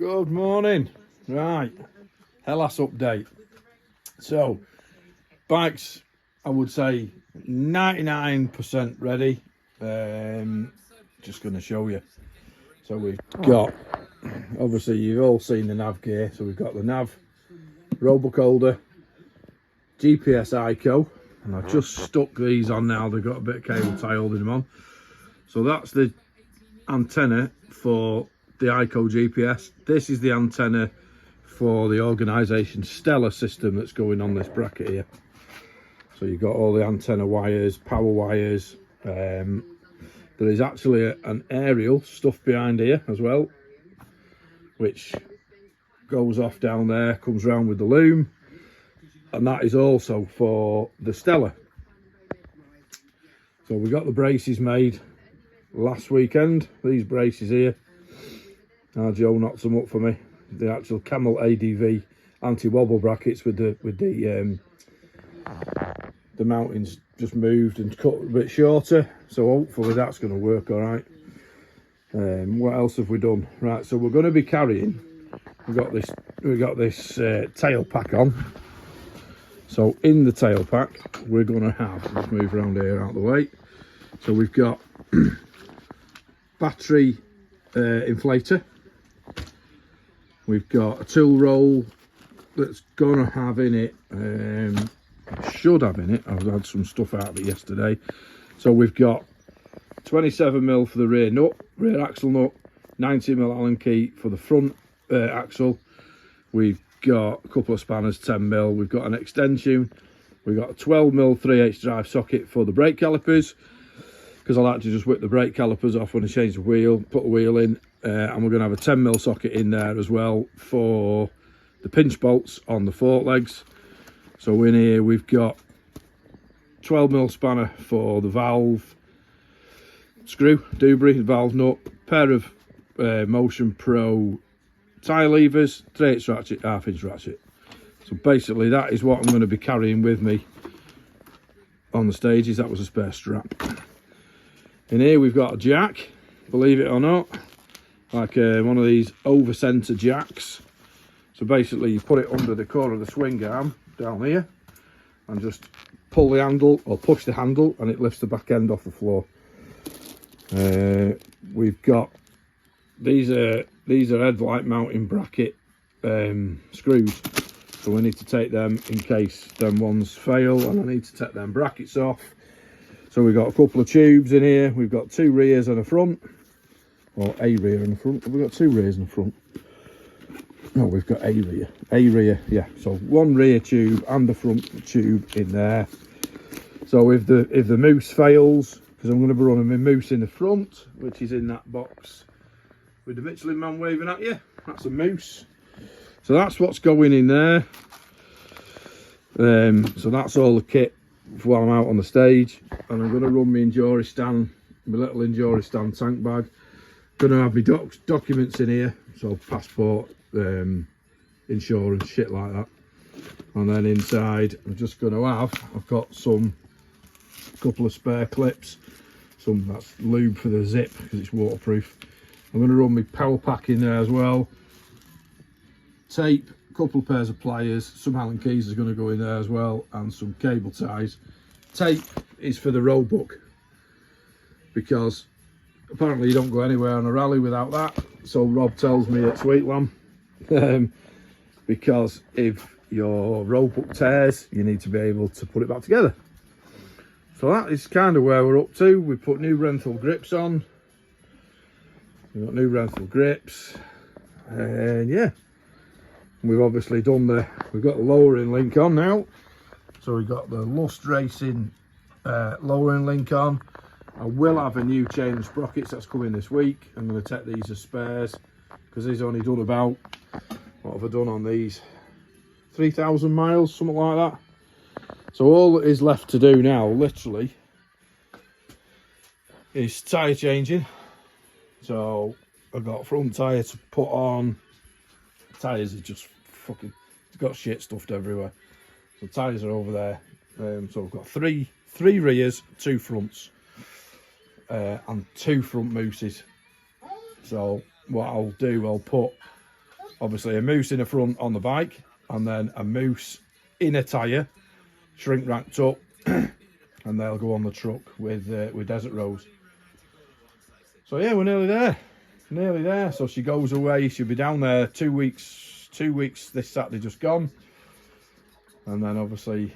Good morning. Right, Hellas update. So, bike's, I would say, 99% ready. Just going to show you. So we've got, obviously you've all seen the nav gear. So we've got the nav, roebuck holder, GPS ICO, and I've just stuck these on now. They've got a bit of cable tie holding them on. So that's the antenna for the ICO GPS. This is the antenna for the organisation Stellar system that's going on this bracket here. So you've got all the antenna wires, power wires. There is actually an aerial stuff behind here as well, which goes off down there, comes round with the loom, and that is also for the Stellar. So we got the braces made last weekend. These braces here, Joe knocked them up for me. The actual Camel ADV anti-wobble brackets with the mountings just moved and cut a bit shorter. So hopefully that's going to work all right. What else have we done? Right, so we're going to be carrying. We got this tail pack on. So in the tail pack, we're going to have. Let's move around here out of the way. So we've got battery inflator. We've got a tool roll that's gonna have in it, should have in it, I've had some stuff out of it yesterday. So we've got 27mm for the rear axle nut, 90mm Allen key for the front axle. We've got a couple of spanners, 10mm. We've got an extension. We've got a 12mm 3/8 drive socket for the brake calipers, because I like to just whip the brake calipers off when I change the wheel, put the wheel in, and we're going to have a 10mm socket in there as well for the pinch bolts on the fork legs. So in here we've got 12mm spanner for the valve screw, Dewberry valve nut, pair of Motion Pro tyre levers, 3/8 ratchet, 1/2 ratchet. So basically that is what I'm going to be carrying with me on the stages. That was a spare strap. In here we've got a jack, believe it or not, like one of these over centre jacks. So basically you put it under the core of the swing arm down here and just pull the handle or push the handle and it lifts the back end off the floor. We've got these are headlight mounting bracket screws, so we need to take them in case them ones fail, and I need to take them brackets off. So we've got a couple of tubes in here. We've got two rears and a front, or a rear and a front. Have we got two rears and a front? No, we've got a rear, yeah. So one rear tube and the front tube in there. So if the moose fails, because I'm going to be running my moose in the front, which is in that box with the Michelin man waving at you, that's a moose. So that's what's going in there. So that's all the kit while I'm out on the stage, and I'm going to run my Enduristan, my little Enduristan tank bag. Going to have my documents in here, so passport, insurance, shit like that. And then inside I'm just going to have, I've got a couple of spare clips, some that's lube for the zip because it's waterproof. I'm going to run my power pack in there as well, tape, a couple of pairs of pliers, some Allen keys is going to go in there as well, and some cable ties. Tape is for the roebuck, because apparently you don't go anywhere on a rally without that. So Rob tells me at Sweetlam, because if your roebuck tears, you need to be able to put it back together. So that is kind of where we're up to. We put new Renthal grips on. We've got new Renthal grips, and yeah, we've obviously done we've got the lowering link on now. So we've got the Lust Racing lowering link on. I will have a new chain of sprockets that's coming this week. I'm going to take these as spares, because these only done about, what have I done on these? 3,000 miles, something like that. So all that is left to do now, literally, is tyre changing. So I've got front tyre to put on. Tyres are just fucking, it's got shit stuffed everywhere. So tyres are over there. So I've got three rears, two fronts, and two front mooses. So what I'll do, I'll put obviously a moose in the front on the bike, and then a moose in a tyre, shrink wrapped up, and they'll go on the truck with Desert Rose. So yeah, we're nearly there. So she goes away. She'll be down there 2 weeks this Saturday just gone, and then obviously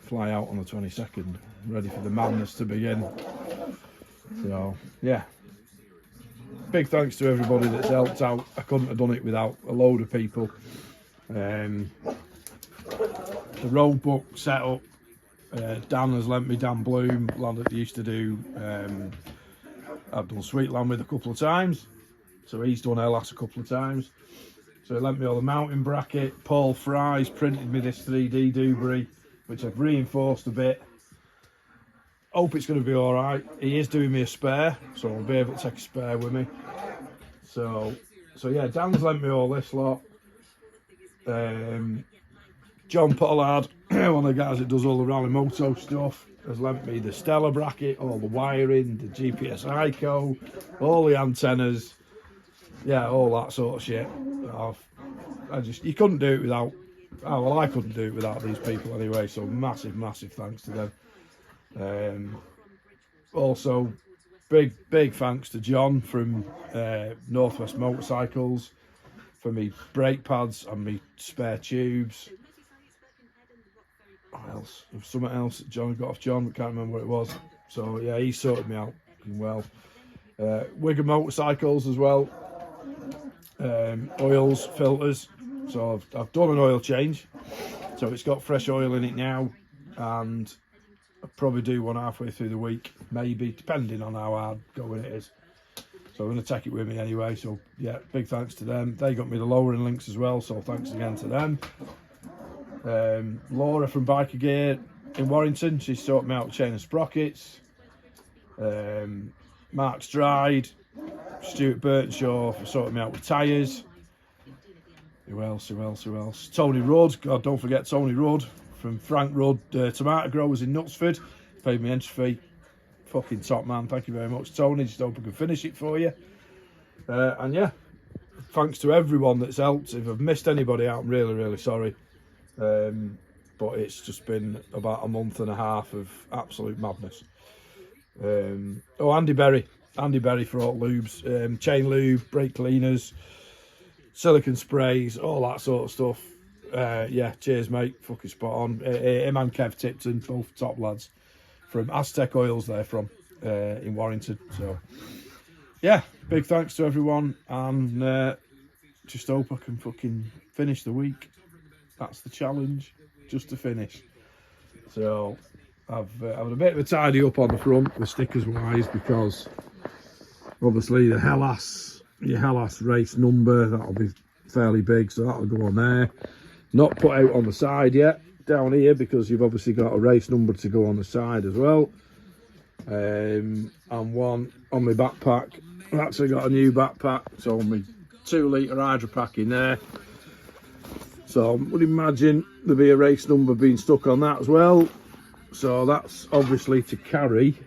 fly out on the 22nd, ready for the madness to begin. So yeah, big thanks to everybody that's helped out. I couldn't have done it without a load of people. The road book setup, Dan has lent me, Dan Bloom, lad that used to do, I've done Sweetland with a couple of times, so he's done Hellas a couple of times. So he lent me all the mountain bracket. Paul Fry's printed me this 3D Dewberry, which I've reinforced a bit. Hope it's going to be all right. He is doing me a spare, so I'll be able to take a spare with me. So yeah, Dan's lent me all this lot. John Pollard, one of the guys that does all the Rally Moto stuff, has lent me the Stella bracket, all the wiring, the GPS ICO, all the antennas, yeah, all that sort of shit. You couldn't do it without, I couldn't do it without these people anyway, so massive thanks to them. Also, big thanks to John from Northwest Motorcycles for me brake pads and me spare tubes. What else? There was something else that John got off John, but can't remember what it was. So yeah, he sorted me out well. Wigan Motorcycles as well. Oils, filters. So I've done an oil change. So it's got fresh oil in it now, and I'll probably do one halfway through the week, maybe, depending on how hard going it is. So I'm going to take it with me anyway. So yeah, big thanks to them. They got me the lowering links as well, so thanks again to them. Laura from Biker Gear in Warrington, she sorted me out with chain and sprockets. Mark Stride, Stuart Burtonshaw for sorting me out with tyres. Who else? Tony Rudd, God, don't forget Tony Rudd from Frank Rudd Tomato Growers in Knutsford. Paid me entry fee. Fucking top man, thank you very much, Tony. Just hope I can finish it for you. And yeah, thanks to everyone that's helped. If I've missed anybody out, I'm really sorry. But it's just been about a month and a half of absolute madness. Andy Berry for all lubes, chain lube, brake cleaners, silicone sprays, all that sort of stuff. Yeah, cheers mate, fucking spot on. Him and Kev Tipton, both top lads from Aztec Oils, they're from in Warrington. So yeah, big thanks to everyone, and just hope I can fucking finish the week. That's the challenge, just to finish. So I've had a bit of a tidy up on the front with stickers wise, because obviously the your Hellas race number, that'll be fairly big, so that'll go on there. Not put out on the side yet down here, because you've obviously got a race number to go on the side as well. And one on my backpack. I've actually got a new backpack, so my 2 litre Hydro Pack in there. So I would imagine there'll be a race number being stuck on that as well. So that's obviously to carry.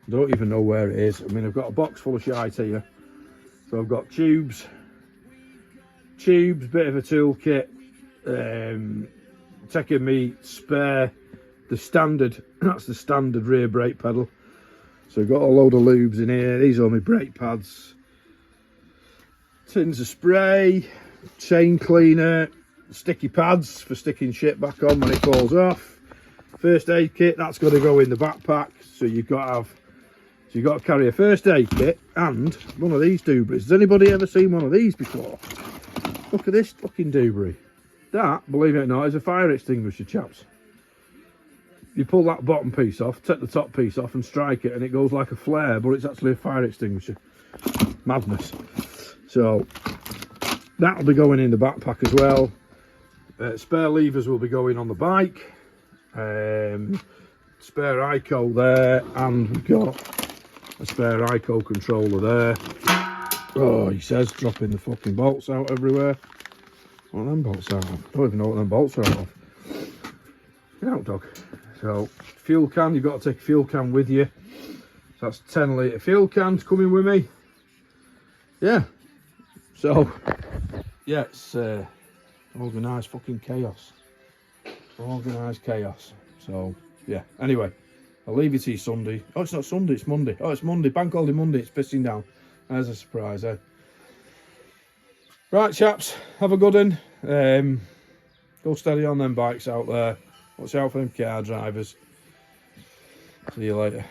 I don't even know where it is. I mean, I've got a box full of shite here. So I've got tubes, bit of a toolkit, taking me spare, that's the standard rear brake pedal. So I've got a load of lubes in here. These are my brake pads, tins of spray, chain cleaner, sticky pads for sticking shit back on when it falls off, first aid kit, that's got to go in the backpack. So you've got to carry a first aid kit and one of these Dewberries. Has anybody ever seen one of these before? Look at this fucking Dewberry. That, believe it or not, is a fire extinguisher, chaps. You pull that bottom piece off, take the top piece off and strike it, and it goes like a flare, but it's actually a fire extinguisher. Madness. So that'll be going in the backpack as well. Spare levers will be going on the bike. Spare ICO there, and we've got a spare ICO controller there. Oh, he says dropping the fucking bolts out everywhere. What are them bolts out of? I don't even know what them bolts are out of. Get out, dog. So fuel can, you've got to take a fuel can with you. So that's 10 litre fuel cans coming with me. Yeah. So yeah, it's organised fucking chaos. Organised chaos. So, yeah. Anyway, I'll leave you to you Sunday. Oh, it's not Sunday, it's Monday. Oh, it's Monday. Bank holiday Monday. It's pissing down. There's a surprise, eh? Right, chaps. Have a good one. Go steady on them bikes out there. Watch out for them car drivers. See you later.